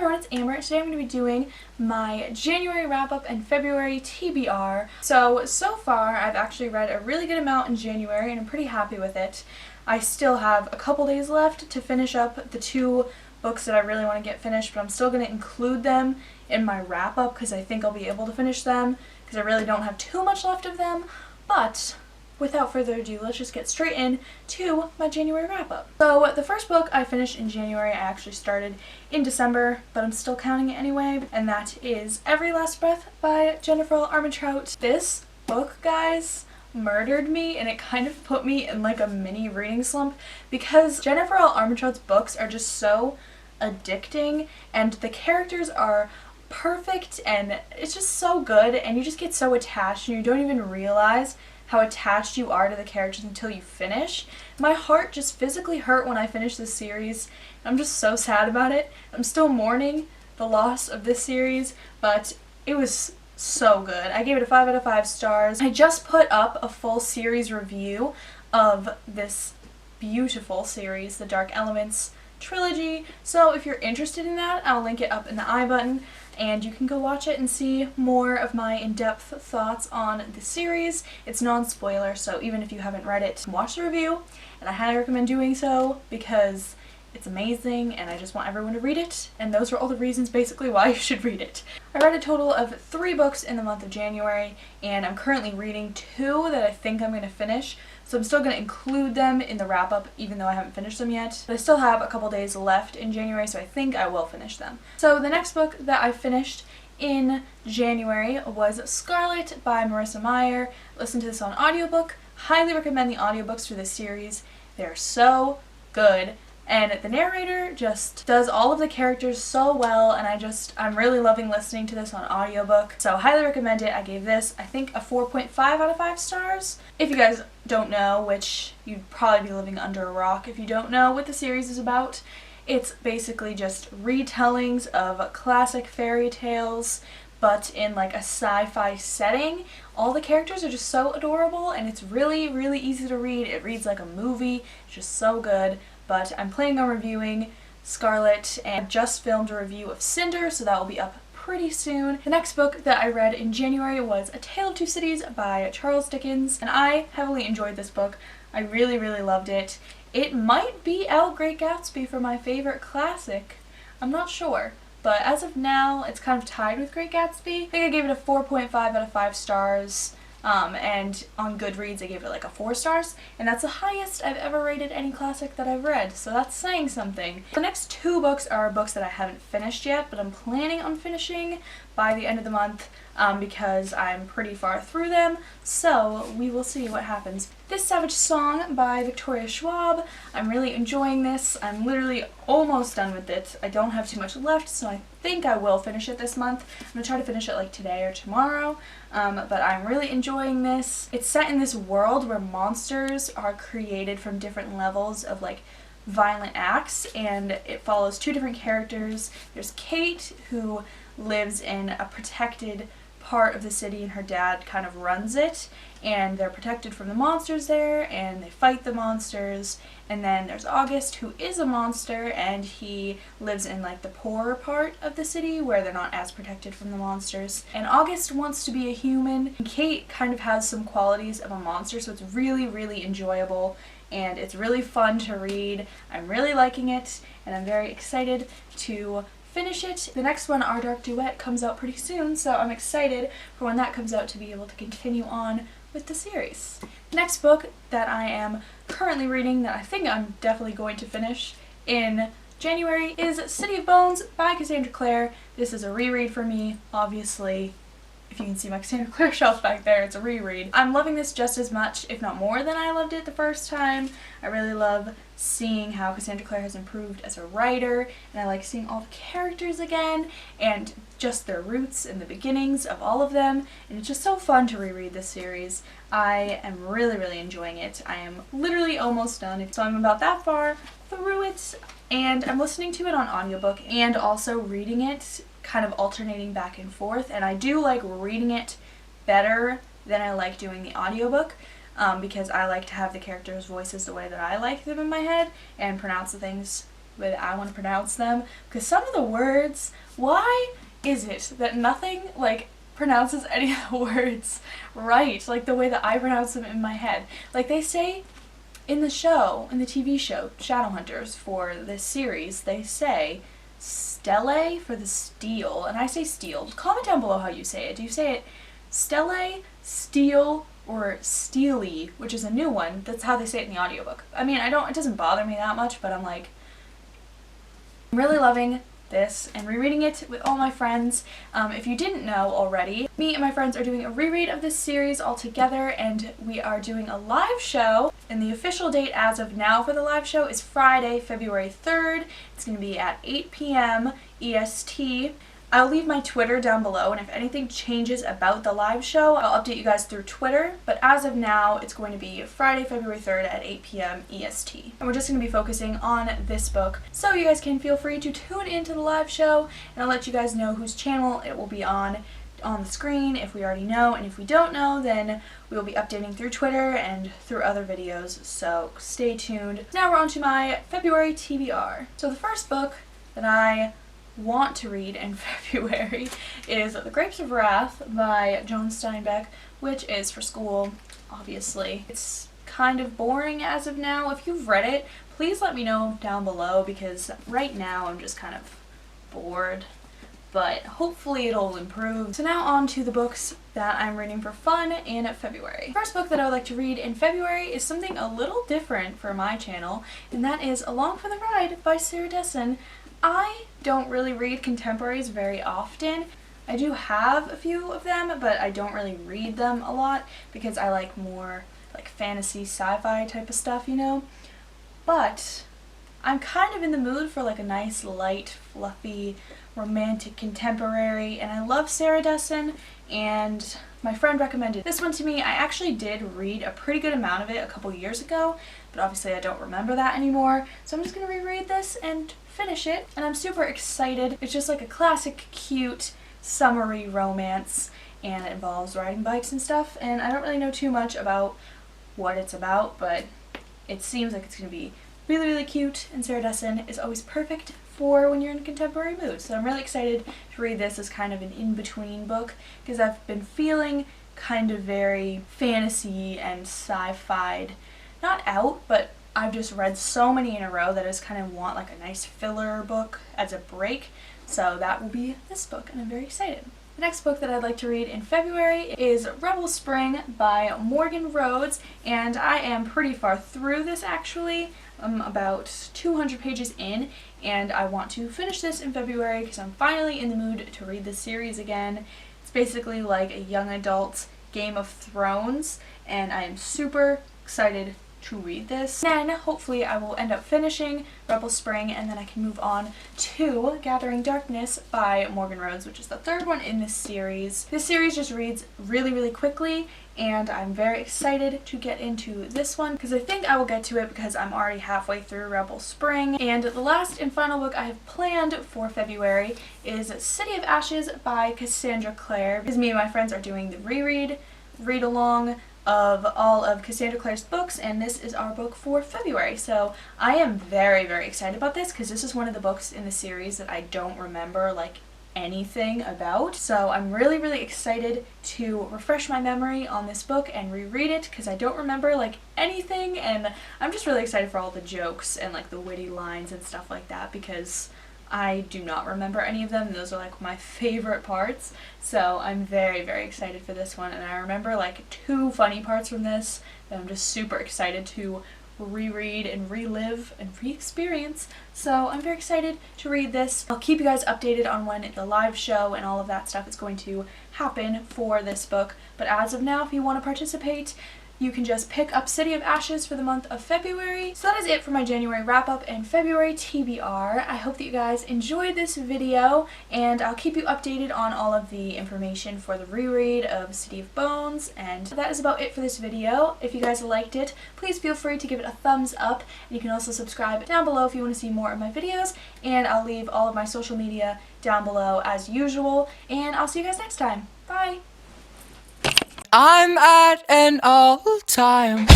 everyone, it's Amber. Today I'm going to be doing my January wrap-up and February TBR. So far I've actually read a really good amount in January and I'm pretty happy with it. I still have a couple days left to finish up the two books that I really want to get finished, but I'm still going to include them in my wrap-up because I think I'll be able to finish them because I really don't have too much left of them. But without further ado, let's just get straight in to my January wrap-up. So the first book I finished in January, I actually started in December, but I'm still counting it anyway, and that is Every Last Breath by Jennifer L. Armentrout. This book, guys, murdered me, and it kind of put me in like a mini reading slump because Jennifer L. Armentrout's books are just so addicting, and the characters are perfect, and it's just so good, and you just get so attached, and you don't even realize how attached you are to the characters until you finish. My heart just physically hurt when I finished this series. I'm just so sad about it. I'm still mourning the loss of this series, but it was so good. I gave it a 5 out of 5 stars. I just put up a full series review of this beautiful series, the Dark Elements trilogy, so if you're interested in that, I'll link it up in the I button and you can go watch it and see more of my in-depth thoughts on the series. It's non-spoiler, so even if you haven't read it, watch the review, and I highly recommend doing so because it's amazing and I just want everyone to read it, and those are all the reasons basically why you should read it. I read a total of 3 books in the month of January, and I'm currently reading 2 that I think I'm going to finish, so I'm still going to include them in the wrap-up even though I haven't finished them yet. But I still have a couple days left in January, so I think I will finish them. So the next book that I finished in January was Scarlet by Marissa Meyer. Listen to this on audiobook. Highly recommend the audiobooks for this series. They're so good. And the narrator just does all of the characters so well, and I'm really loving listening to this on audiobook. So highly recommend it. I gave this, I think, a 4.5 out of 5 stars. If you guys don't know, which you'd probably be living under a rock if you don't know what the series is about, it's basically just retellings of classic fairy tales, but in like a sci-fi setting. All the characters are just so adorable, and it's really, really easy to read. It reads like a movie. It's just so good. But I'm planning on reviewing Scarlet, and I've just filmed a review of Cinder, so that will be up pretty soon. The next book that I read in January was A Tale of Two Cities by Charles Dickens, and I heavily enjoyed this book. I really, really loved it. It might be out Great Gatsby for my favorite classic. I'm not sure. But as of now, it's kind of tied with Great Gatsby. I think I gave it a 4.5 out of 5 stars. And on Goodreads I gave it like a 4 stars, and that's the highest I've ever rated any classic that I've read, so that's saying something. The next 2 books are books that I haven't finished yet, but I'm planning on finishing by the end of the month because I'm pretty far through them, so we will see what happens. This Savage Song by Victoria Schwab. I'm really enjoying this. I'm literally almost done with it. I don't have too much left, so I think I will finish it this month. I'm going to try to finish it like today or tomorrow, but I'm really enjoying this. It's set in this world where monsters are created from different levels of like violent acts, and it follows 2 different characters. There's Kate, who lives in a protected part of the city, and her dad kind of runs it, and they're protected from the monsters there, and they fight the monsters. And then there's August, who is a monster, and he lives in like the poorer part of the city where they're not as protected from the monsters. And August wants to be a human, and Kate kind of has some qualities of a monster, so it's really, really enjoyable, and it's really fun to read. I'm really liking it, and I'm very excited to finish it. The next one, Our Dark Duet, comes out pretty soon, so I'm excited for when that comes out to be able to continue on with the series. The next book that I am currently reading that I think I'm definitely going to finish in January is City of Bones by Cassandra Clare. This is a reread for me, obviously. If you can see my Cassandra Clare shelf back there, it's a reread. I'm loving this just as much, if not more, than I loved it the first time. I really love seeing how Cassandra Clare has improved as a writer, and I like seeing all the characters again, and just their roots and the beginnings of all of them, and it's just so fun to reread this series. I am really, really enjoying it. I am literally almost done, so I'm about that far through it, and I'm listening to it on audiobook and also reading it, kind of alternating back and forth, and I do like reading it better than I like doing the audiobook. Because I like to have the characters' voices the way that I like them in my head and pronounce the things the way that I want to pronounce them, because some of the words, why is it that nothing like pronounces any of the words right, like the way that I pronounce them in my head? Like they say in the show, in the TV show Shadowhunters for this series, they say stele for the steel, and I say steel. Comment down below how you say it. Do you say it stele, steel, or steely, which is a new one? That's how they say it in the audiobook. I mean, it doesn't bother me that much, but I'm like, I'm really loving this and rereading it with all my friends. If you didn't know already, me and my friends are doing a reread of this series all together, and we are doing a live show, and the official date as of now for the live show is Friday, February 3rd. It's going to be at 8 p.m. EST. I'll leave my Twitter down below, and if anything changes about the live show, I'll update you guys through Twitter. But as of now, it's going to be Friday, February 3rd at 8 p.m. EST. And we're just going to be focusing on this book, so you guys can feel free to tune into the live show, and I'll let you guys know whose channel it will be on the screen if we already know, and if we don't know, then we will be updating through Twitter and through other videos, so stay tuned. Now we're on to my February TBR. So the first book that I want to read in February is The Grapes of Wrath by Joan Steinbeck, which is for school, obviously. It's kind of boring as of now. If you've read it, please let me know down below, because right now I'm just kind of bored, but hopefully it'll improve. So now on to the books that I'm reading for fun in February. The first book that I would like to read in February is something a little different for my channel, and that is Along for the Ride by Sarah Dessen. I don't really read contemporaries very often. I do have a few of them, but I don't really read them a lot because I like more like fantasy, sci-fi type of stuff, you know? But I'm kind of in the mood for like a nice, light, fluffy, romantic contemporary, and I love Sarah Dessen, and my friend recommended this one to me. I actually did read a pretty good amount of it a couple years ago, but obviously I don't remember that anymore, so I'm just gonna reread this and finish it, and I'm super excited. It's just like a classic, cute, summery romance, and it involves riding bikes and stuff, and I don't really know too much about what it's about, but it seems like it's gonna be really, really cute, and Sarah Dessen is always perfect for when you're in a contemporary mood. So I'm really excited to read this as kind of an in-between book, because I've been feeling kind of very fantasy and sci-fi'd. Not out, but I've just read so many in a row that I just kind of want like a nice filler book as a break. So that will be this book, and I'm very excited. The next book that I'd like to read in February is Rebel Spring by Morgan Rhodes, and I am pretty far through this actually. I'm about 200 pages in, and I want to finish this in February because I'm finally in the mood to read this series again. It's basically like a young adult Game of Thrones, and I am super excited to read this. Then hopefully I will end up finishing Rebel Spring, and then I can move on to Gathering Darkness by Morgan Rhodes, which is the third one in this series. This series just reads really, really quickly, and I'm very excited to get into this one because I think I will get to it because I'm already halfway through Rebel Spring. And the last and final book I have planned for February is City of Ashes by Cassandra Clare, because me and my friends are doing the read-along of all of Cassandra Clare's books, and this is our book for February. So I am very, very excited about this because this is one of the books in the series that I don't remember like anything about. So I'm really, really excited to refresh my memory on this book and reread it because I don't remember like anything, and I'm just really excited for all the jokes and like the witty lines and stuff like that because I do not remember any of them, and those are like my favorite parts. So I'm very, very excited for this one, and I remember like 2 funny parts from this that I'm just super excited to reread and relive and re-experience. So I'm very excited to read this. I'll keep you guys updated on when the live show and all of that stuff is going to happen for this book. But as of now, if you want to participate, you can just pick up City of Ashes for the month of February. So that is it for my January wrap-up and February TBR. I hope that you guys enjoyed this video, and I'll keep you updated on all of the information for the reread of City of Bones. And that is about it for this video. If you guys liked it, please feel free to give it a thumbs up, and you can also subscribe down below if you want to see more of my videos, and I'll leave all of my social media down below as usual, and I'll see you guys next time. Bye! I'm at an all-time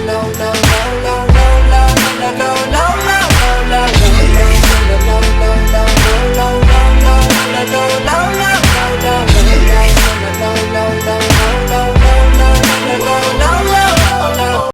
low.